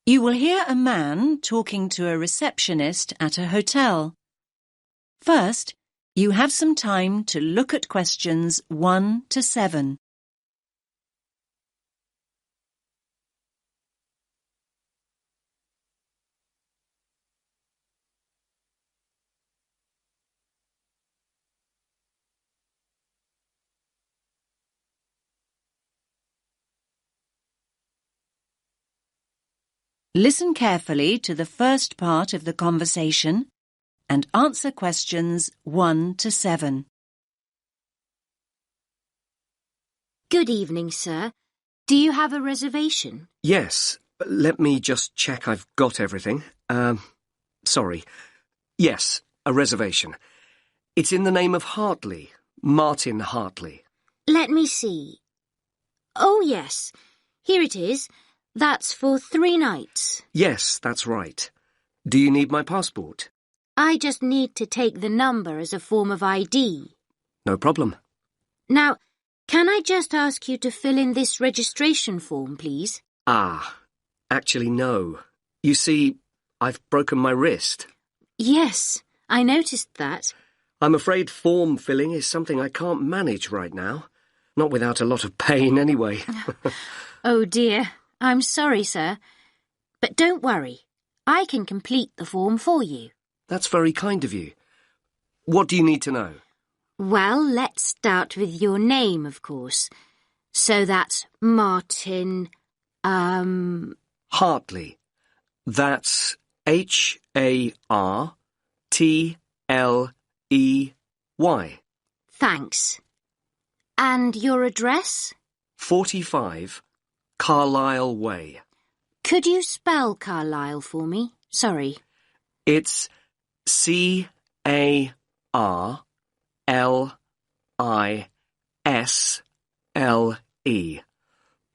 You will hear a man talking to a receptionist at a hotel. First, you have some time to look at questions 1 to 7. Listen carefully to the first part of the conversation and answer questions 1 to 7. Good evening, sir. Do you have a reservation? Yes. Let me just check I've got everything. Sorry. Yes, a reservation. It's in the name of Hartley, Martin Hartley. Let me see. Oh, yes. Here it is. That's for 3 nights. Yes, that's right. Do you need my passport? I just need to take the number as a form of ID. No problem. Now, can I just ask you to fill in this registration form, please? Actually, no. You see, I've broken my wrist. Yes, I noticed that. I'm afraid form filling is something I can't manage right now. Not without a lot of pain, anyway. Oh, dear. I'm sorry, sir. But don't worry. I can complete the form for you. That's very kind of you. What do you need to know? Well, let's start with your name, of course. So that's Martin, Hartley. That's Hartley. Thanks. And your address? 45 Carlisle Way. Could you spell Carlisle for me? Sorry. It's CARLISLE.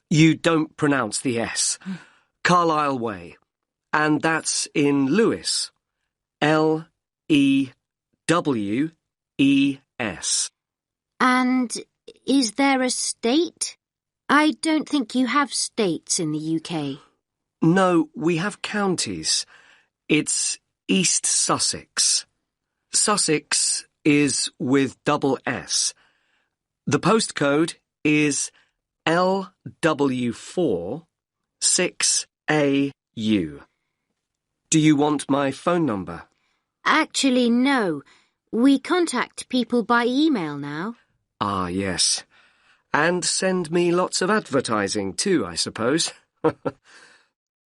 You don't pronounce the S. Carlisle Way. And that's in Lewes. LEWES. And is there a state? I don't think you have states in the UK. No, we have counties. It's East Sussex. Sussex is with double S. The postcode is LW4 6AU. Do you want my phone number? Actually, no. We contact people by email now. Ah, yes. And send me lots of advertising too, I suppose.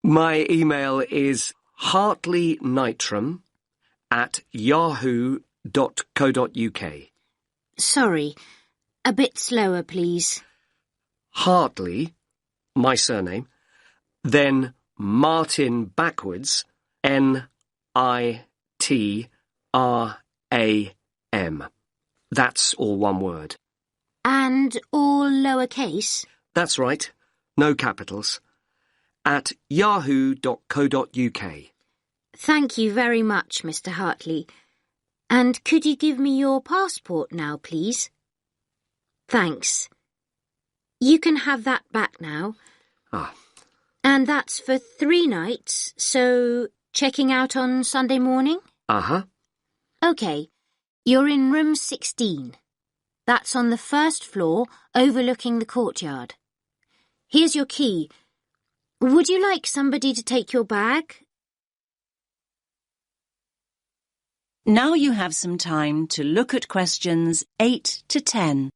My email is hartleynitram@yahoo.co.uk. Sorry. A bit slower, please. Hartley, my surname, then Martin backwards, NITRAM. That's all one word. And all lowercase? That's right. No capitals. At yahoo.co.uk. Thank you very much, Mr. Hartley. And could you give me your passport now, please? Thanks. You can have that back now. And that's for 3 nights, so checking out on Sunday morning? OK. You're in room 16. That's on the first floor, overlooking the courtyard. Here's your key. Would you like somebody to take your bag? Now you have some time to look at questions 8 to 10.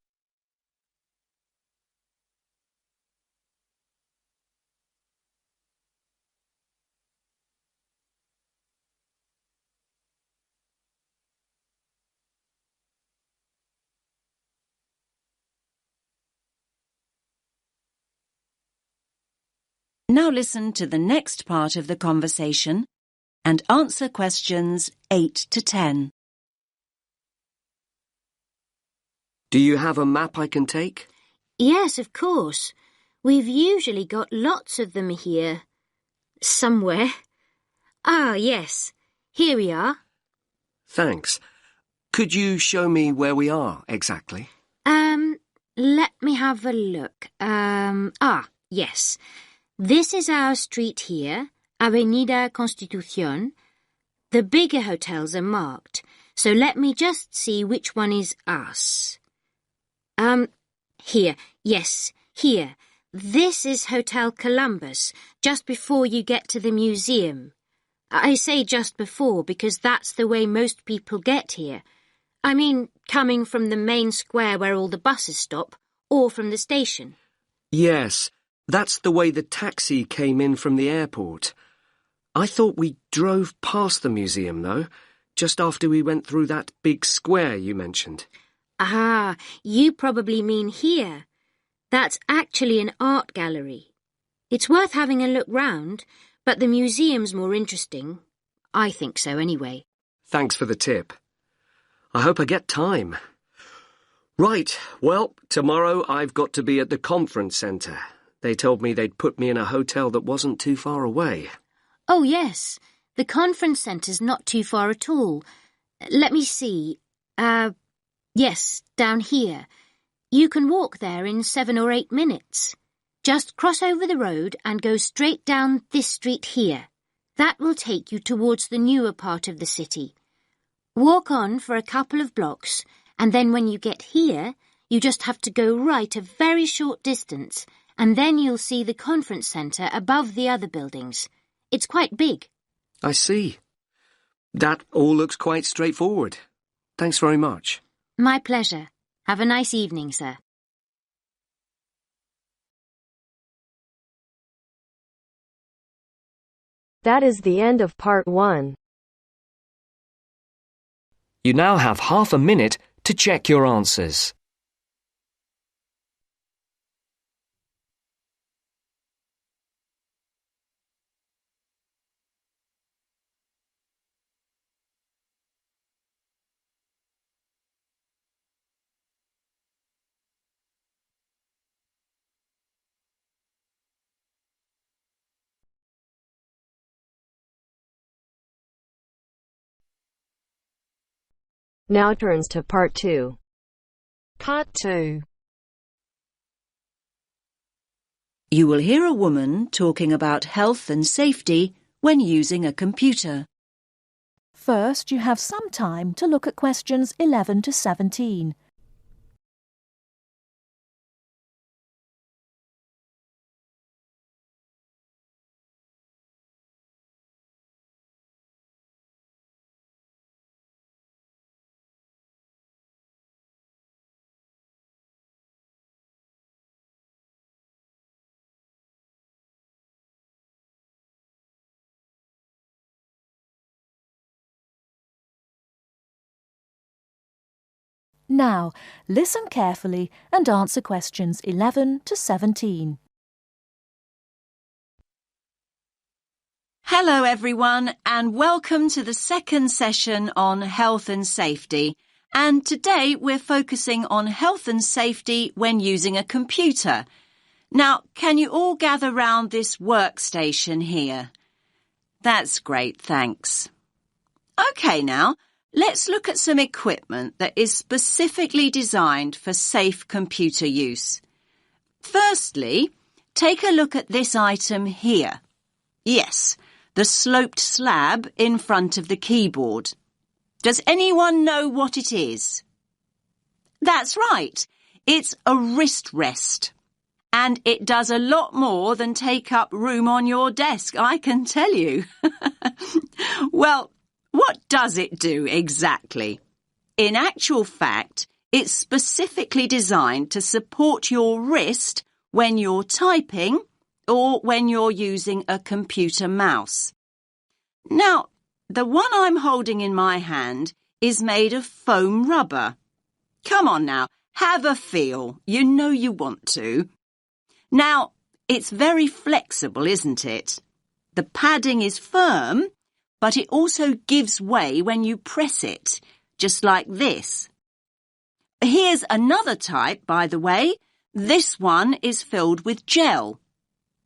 Now listen to the next part of the conversation and answer questions 8 to 10. Do you have a map I can take? Yes, of course. We've usually got lots of them here. Somewhere. Ah, yes. Here we are. Thanks. Could you show me where we are exactly? Let me have a look. Yes. This is our street here, Avenida Constitución. The bigger hotels are marked, so let me just see which one is us. Here. Yes, here. This is Hotel Columbus, just before you get to the museum. I say just before because that's the way most people get here. I mean, coming from the main square where all the buses stop, or from the station. Yes, that's the way the taxi came in from the airport. I thought we drove past the museum, though, just after we went through that big square you mentioned. Ah, you probably mean here. That's actually an art gallery. It's worth having a look round, but the museum's more interesting. I think so anyway. Thanks for the tip. I hope I get time. Right, well, tomorrow I've got to be at the conference centre. They told me they'd put me in a hotel that wasn't too far away. Oh, yes. The conference centre's not too far at all. Let me see. Yes, down here. You can walk there in 7 or 8 minutes. Just cross over the road and go straight down this street here. That will take you towards the newer part of the city. Walk on for a couple of blocks, and then when you get here, you just have to go right a very short distance, and then you'll see the conference centre above the other buildings. It's quite big. I see. That all looks quite straightforward. Thanks very much. My pleasure. Have a nice evening, sir. That is the end of part 1. You now have half a minute to check your answers. Now turns to part 2. Part 2. You will hear a woman talking about health and safety when using a computer. First, you have some time to look at questions 11 to 17. Now, listen carefully and answer questions 11 to 17. Hello everyone and welcome to the second session on health and safety. And today we're focusing on health and safety when using a computer. Now, can you all gather round this workstation here? That's great, thanks. OK now, let's look at some equipment that is specifically designed for safe computer use. Firstly, take a look at this item here. Yes, the sloped slab in front of the keyboard. Does anyone know what it is? That's right, it's a wrist rest. And it does a lot more than take up room on your desk, I can tell you. Well, what does it do exactly? In actual fact, it's specifically designed to support your wrist when you're typing or when you're using a computer mouse. Now, the one I'm holding in my hand is made of foam rubber. Come on now, have a feel. You know you want to. Now, it's very flexible, isn't it? The padding is firm, but it also gives way when you press it, just like this. Here's another type, by the way. This one is filled with gel.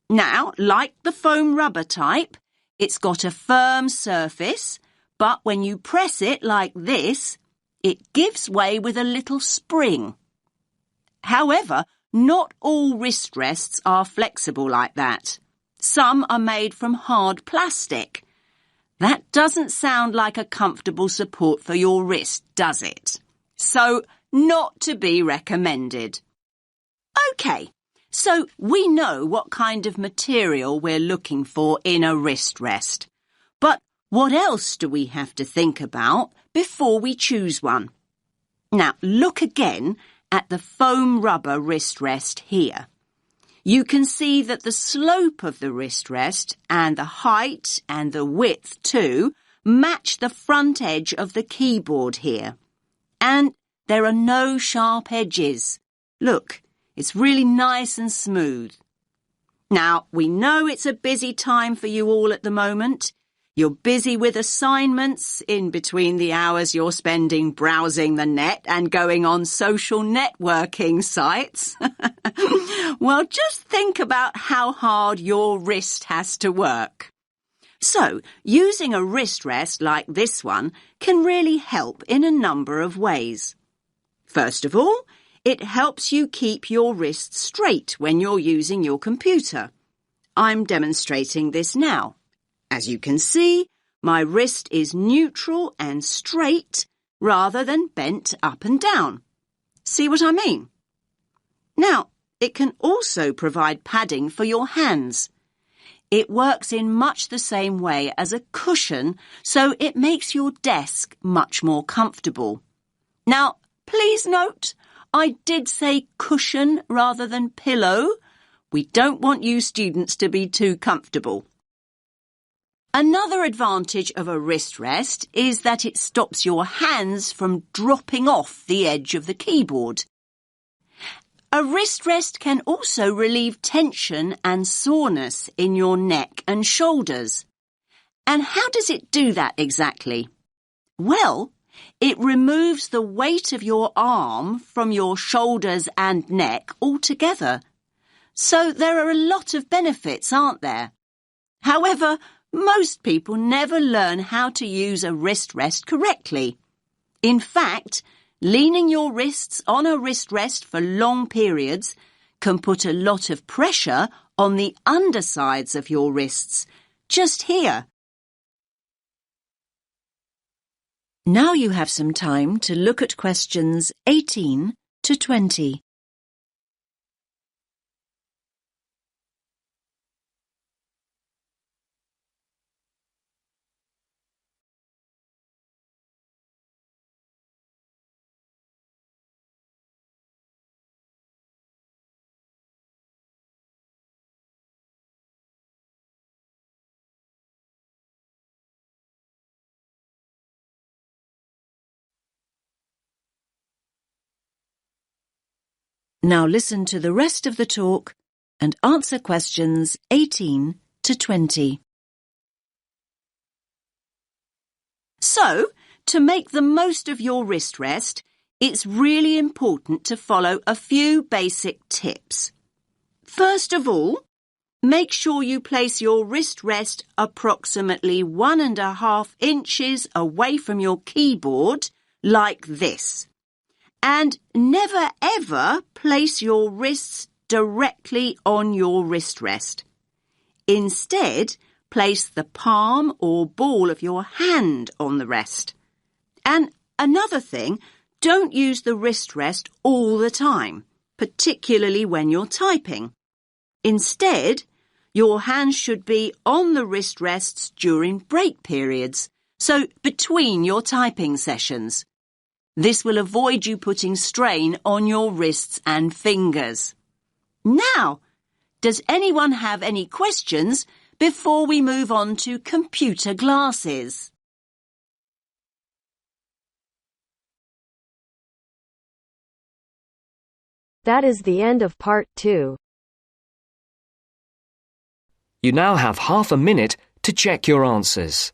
Now, like the foam rubber type, it's got a firm surface, but when you press it like this, it gives way with a little spring. However, not all wrist rests are flexible like that. Some are made from hard plastic. That doesn't sound like a comfortable support for your wrist, does it? So, not to be recommended. OK, so we know what kind of material we're looking for in a wrist rest. But what else do we have to think about before we choose one? Now, look again at the foam rubber wrist rest here. You can see that the slope of the wrist rest and the height and the width too match the front edge of the keyboard here. And there are no sharp edges. Look, it's really nice and smooth. Now, we know it's a busy time for you all at the moment. You're busy with assignments in between the hours you're spending browsing the net and going on social networking sites. Well, just think about how hard your wrist has to work. So, using a wrist rest like this one can really help in a number of ways. First of all, it helps you keep your wrist straight when you're using your computer. I'm demonstrating this now. As you can see, my wrist is neutral and straight rather than bent up and down. See what I mean? Now, it can also provide padding for your hands. It works in much the same way as a cushion, so it makes your desk much more comfortable. Now, please note, I did say cushion rather than pillow. We don't want you students to be too comfortable. Another advantage of a wrist rest is that it stops your hands from dropping off the edge of the keyboard. A wrist rest can also relieve tension and soreness in your neck and shoulders. And how does it do that exactly? Well, it removes the weight of your arm from your shoulders and neck altogether. So there are a lot of benefits, aren't there? However, most people never learn how to use a wrist rest correctly. In fact, leaning your wrists on a wrist rest for long periods can put a lot of pressure on the undersides of your wrists, just here. Now you have some time to look at questions 18 to 20. Now listen to the rest of the talk and answer questions 18 to 20. So, to make the most of your wrist rest, it's really important to follow a few basic tips. First of all, make sure you place your wrist rest approximately 1.5 inches away from your keyboard, like this. And never ever place your wrists directly on your wrist rest. Instead, place the palm or ball of your hand on the rest. And another thing, don't use the wrist rest all the time, particularly when you're typing. Instead, your hands should be on the wrist rests during break periods, so between your typing sessions. This will avoid you putting strain on your wrists and fingers. Now, does anyone have any questions before we move on to computer glasses? That is the end of part 2. You now have half a minute to check your answers.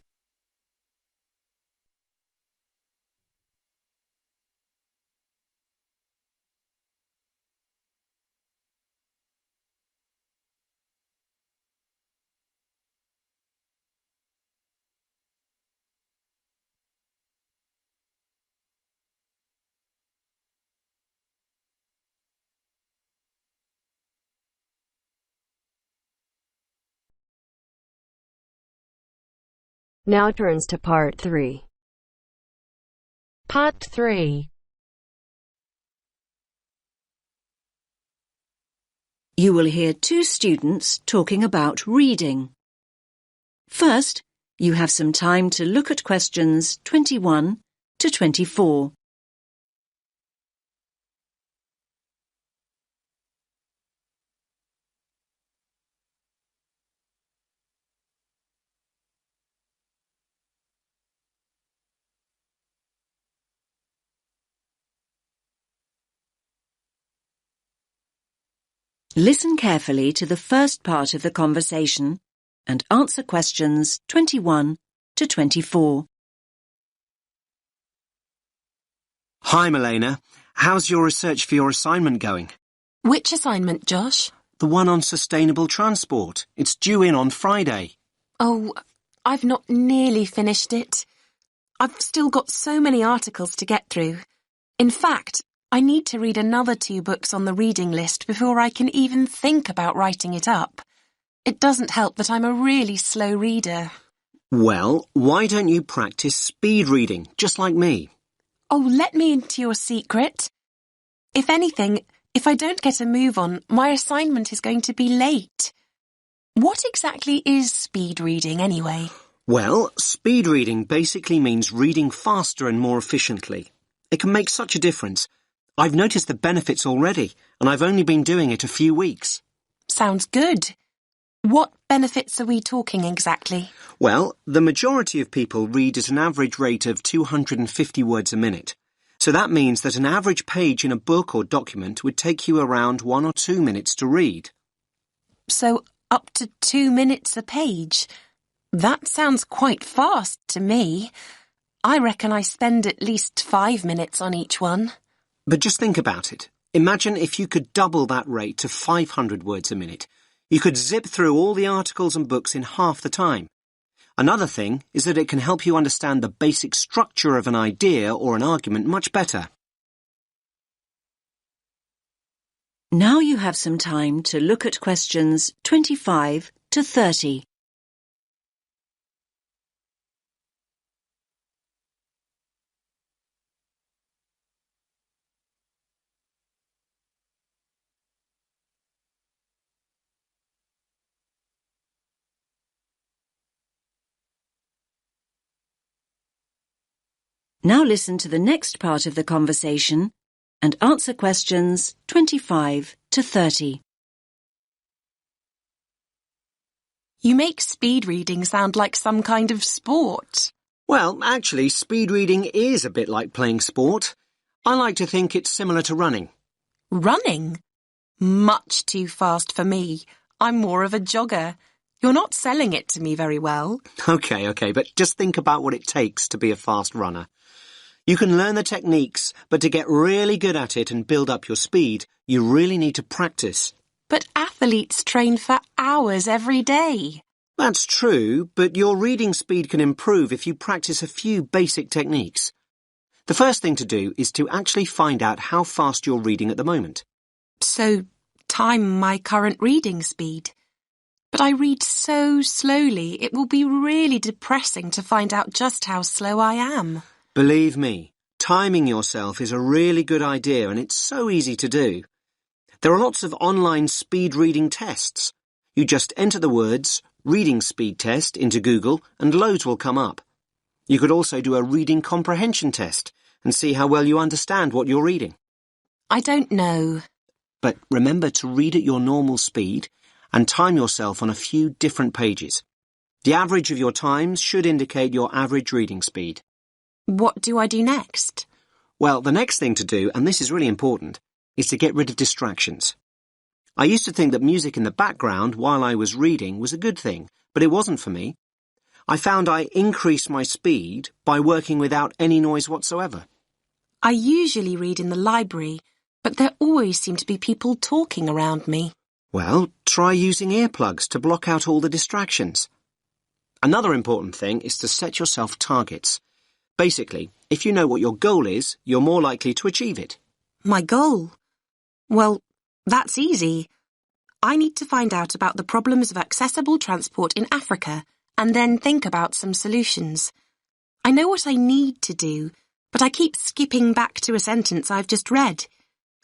Now turns to Part 3. Part 3. You will hear two students talking about reading. First, you have some time to look at questions 21 to 24. Listen carefully to the first part of the conversation and answer questions 21 to 24. Hi, Milena. How's your research for your assignment going? Which assignment, Josh? The one on sustainable transport. It's due in on Friday. Oh, I've not nearly finished it. I've still got so many articles to get through. In fact, I need to read another 2 books on the reading list before I can even think about writing it up. It doesn't help that I'm a really slow reader. Well, why don't you practice speed reading, just like me? Oh, let me into your secret. If anything, if I don't get a move on, my assignment is going to be late. What exactly is speed reading, anyway? Well, speed reading basically means reading faster and more efficiently. It can make such a difference. I've noticed the benefits already, and I've only been doing it a few weeks. Sounds good. What benefits are we talking exactly? Well, the majority of people read at an average rate of 250 words a minute. So that means that an average page in a book or document would take you around 1 or 2 minutes to read. So up to 2 minutes a page. That sounds quite fast to me. I reckon I spend at least 5 minutes on each one. But just think about it. Imagine if you could double that rate to 500 words a minute. You could zip through all the articles and books in half the time. Another thing is that it can help you understand the basic structure of an idea or an argument much better. Now you have some time to look at questions 25 to 30. Now listen to the next part of the conversation and answer questions 25 to 30. You make speed reading sound like some kind of sport. Well, actually, speed reading is a bit like playing sport. I like to think it's similar to running. Running? Much too fast for me. I'm more of a jogger. You're not selling it to me very well. Okay, but just think about what it takes to be a fast runner. You can learn the techniques, but to get really good at it and build up your speed, you really need to practice. But athletes train for hours every day. That's true, but your reading speed can improve if you practice a few basic techniques. The first thing to do is to actually find out how fast you're reading at the moment. So, time my current reading speed. But I read so slowly, it will be really depressing to find out just how slow I am. Believe me, timing yourself is a really good idea and it's so easy to do. There are lots of online speed reading tests. You just enter the words reading speed test into Google and loads will come up. You could also do a reading comprehension test and see how well you understand what you're reading. I don't know. But remember to read at your normal speed and time yourself on a few different pages. The average of your times should indicate your average reading speed. What do I do next? Well, the next thing to do, and this is really important, is to get rid of distractions. I used to think that music in the background while I was reading was a good thing, but it wasn't for me. I found I increased my speed by working without any noise whatsoever. I usually read in the library, but there always seem to be people talking around me. Well, try using earplugs to block out all the distractions. Another important thing is to set yourself targets. Basically, if you know what your goal is, you're more likely to achieve it. My goal? Well, that's easy. I need to find out about the problems of accessible transport in Africa and then think about some solutions. I know what I need to do, but I keep skipping back to a sentence I've just read.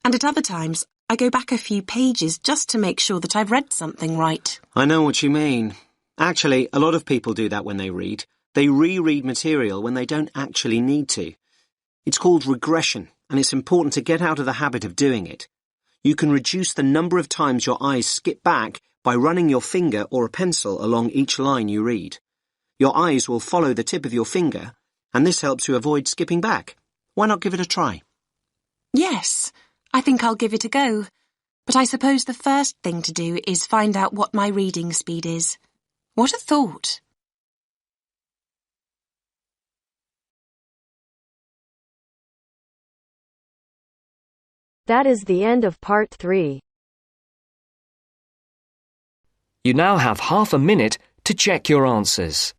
And at other times, I go back a few pages just to make sure that I've read something right. I know what you mean. Actually, a lot of people do that when they read. They reread material when they don't actually need to. It's called regression, and it's important to get out of the habit of doing it. You can reduce the number of times your eyes skip back by running your finger or a pencil along each line you read. Your eyes will follow the tip of your finger, and this helps you avoid skipping back. Why not give it a try? Yes, I think I'll give it a go. But I suppose the first thing to do is find out what my reading speed is. What a thought! That is the end of part 3. You now have half a minute to check your answers.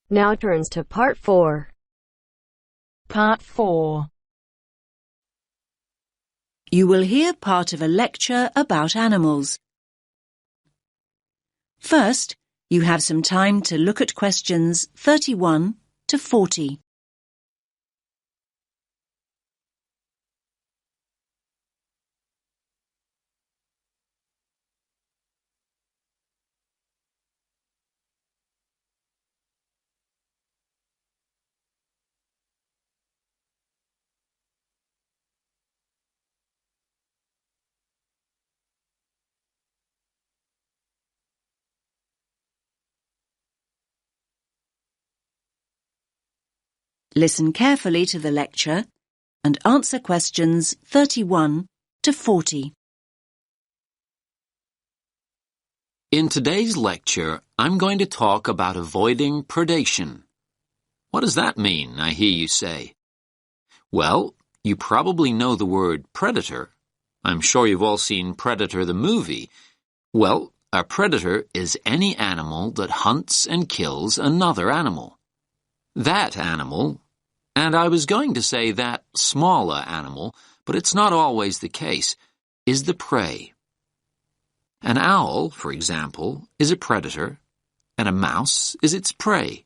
Now turns to part 4. Part 4. You will hear part of a lecture about animals. First, you have some time to look at questions 31 to 40. Listen carefully to the lecture and answer questions 31 to 40. In today's lecture, I'm going to talk about avoiding predation. What does that mean, I hear you say? Well, you probably know the word predator. I'm sure you've all seen Predator the movie. Well, a predator is any animal that hunts and kills another animal. That animal, and I was going to say that smaller animal, but it's not always the case, is the prey. An owl, for example, is a predator, and a mouse is its prey.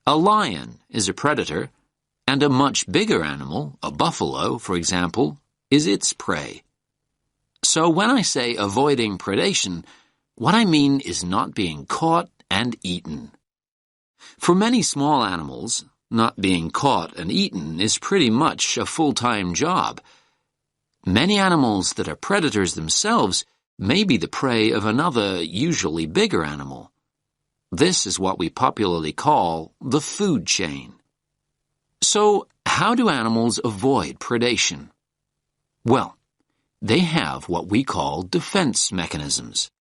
A lion is a predator, and a much bigger animal, a buffalo, for example, is its prey. So when I say avoiding predation, what I mean is not being caught and eaten. For many small animals, not being caught and eaten is pretty much a full-time job. Many animals that are predators themselves may be the prey of another, usually bigger animal. This is what we popularly call the food chain. So, how do animals avoid predation? Well, they have what we call defense mechanisms.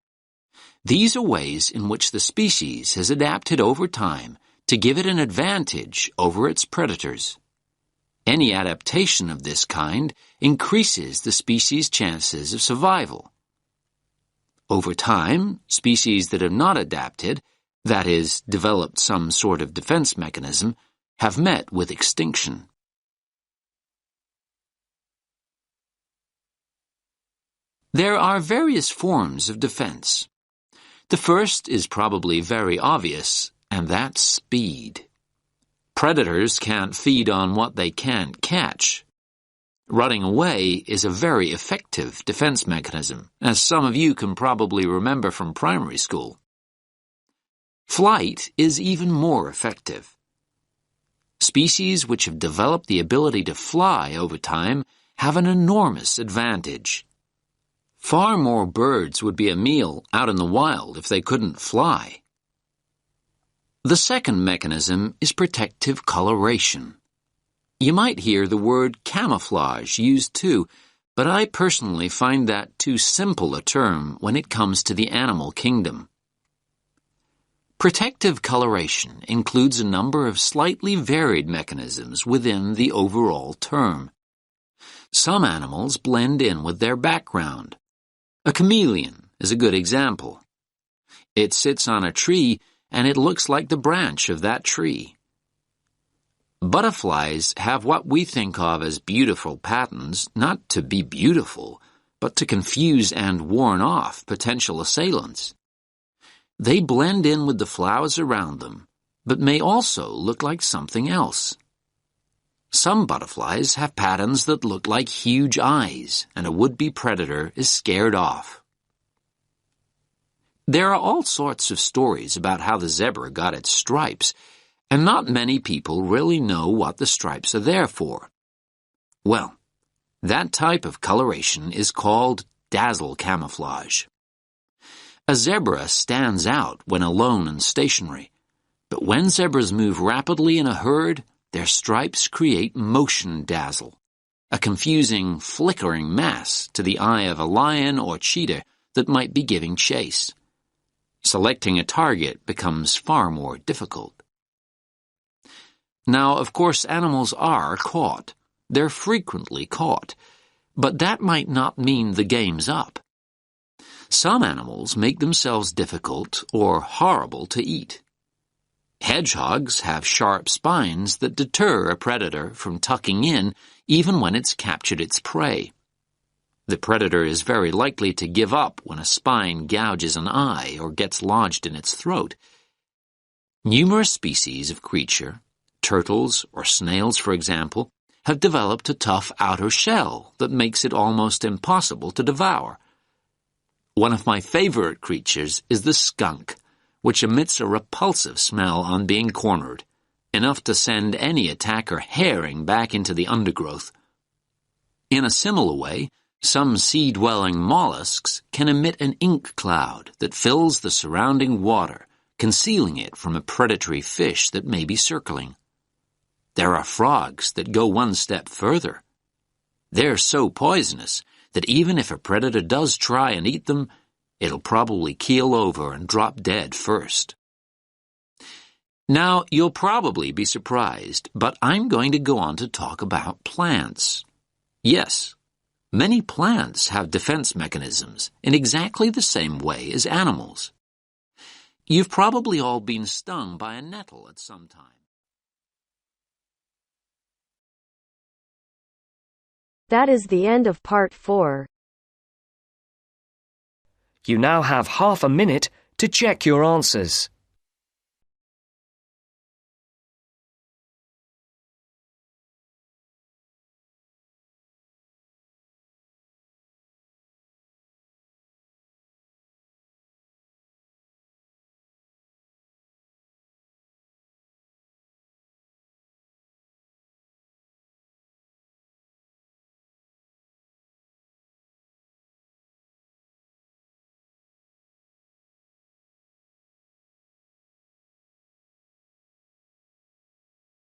These are ways in which the species has adapted over time to give it an advantage over its predators. Any adaptation of this kind increases the species' chances of survival. Over time, species that have not adapted, that is, developed some sort of defense mechanism, have met with extinction. There are various forms of defense. The first is probably very obvious, and that's speed. Predators can't feed on what they can't catch. Running away is a very effective defense mechanism, as some of you can probably remember from primary school. Flight is even more effective. Species which have developed the ability to fly over time have an enormous advantage. Far more birds would be a meal out in the wild if they couldn't fly. The second mechanism is protective coloration. You might hear the word camouflage used too, but I personally find that too simple a term when it comes to the animal kingdom. Protective coloration includes a number of slightly varied mechanisms within the overall term. Some animals blend in with their background. A chameleon is a good example. It sits on a tree and it looks like the branch of that tree. Butterflies have what we think of as beautiful patterns, not to be beautiful, but to confuse and warn off potential assailants. They blend in with the flowers around them, but may also look like something else. Some butterflies have patterns that look like huge eyes, and a would-be predator is scared off. There are all sorts of stories about how the zebra got its stripes, and not many people really know what the stripes are there for. Well, that type of coloration is called dazzle camouflage. A zebra stands out when alone and stationary, but when zebras move rapidly in a herd, their stripes create motion dazzle, a confusing, flickering mass to the eye of a lion or cheetah that might be giving chase. Selecting a target becomes far more difficult. Now, of course, animals are caught. They're frequently caught, but that might not mean the game's up. Some animals make themselves difficult or horrible to eat. Hedgehogs have sharp spines that deter a predator from tucking in even when it's captured its prey. The predator is very likely to give up when a spine gouges an eye or gets lodged in its throat. Numerous species of creature, turtles or snails for example, have developed a tough outer shell that makes it almost impossible to devour. One of my favorite creatures is the skunk, which emits a repulsive smell on being cornered, enough to send any attacker herring back into the undergrowth. In a similar way, some sea-dwelling mollusks can emit an ink cloud that fills the surrounding water, concealing it from a predatory fish that may be circling. There are frogs that go one step further. They're so poisonous that even if a predator does try and eat them, it'll probably keel over and drop dead first. Now, you'll probably be surprised, but I'm going to go on to talk about plants. Yes, many plants have defense mechanisms in exactly the same way as animals. You've probably all been stung by a nettle at some time. That is the end of part 4. You now have half a minute to check your answers.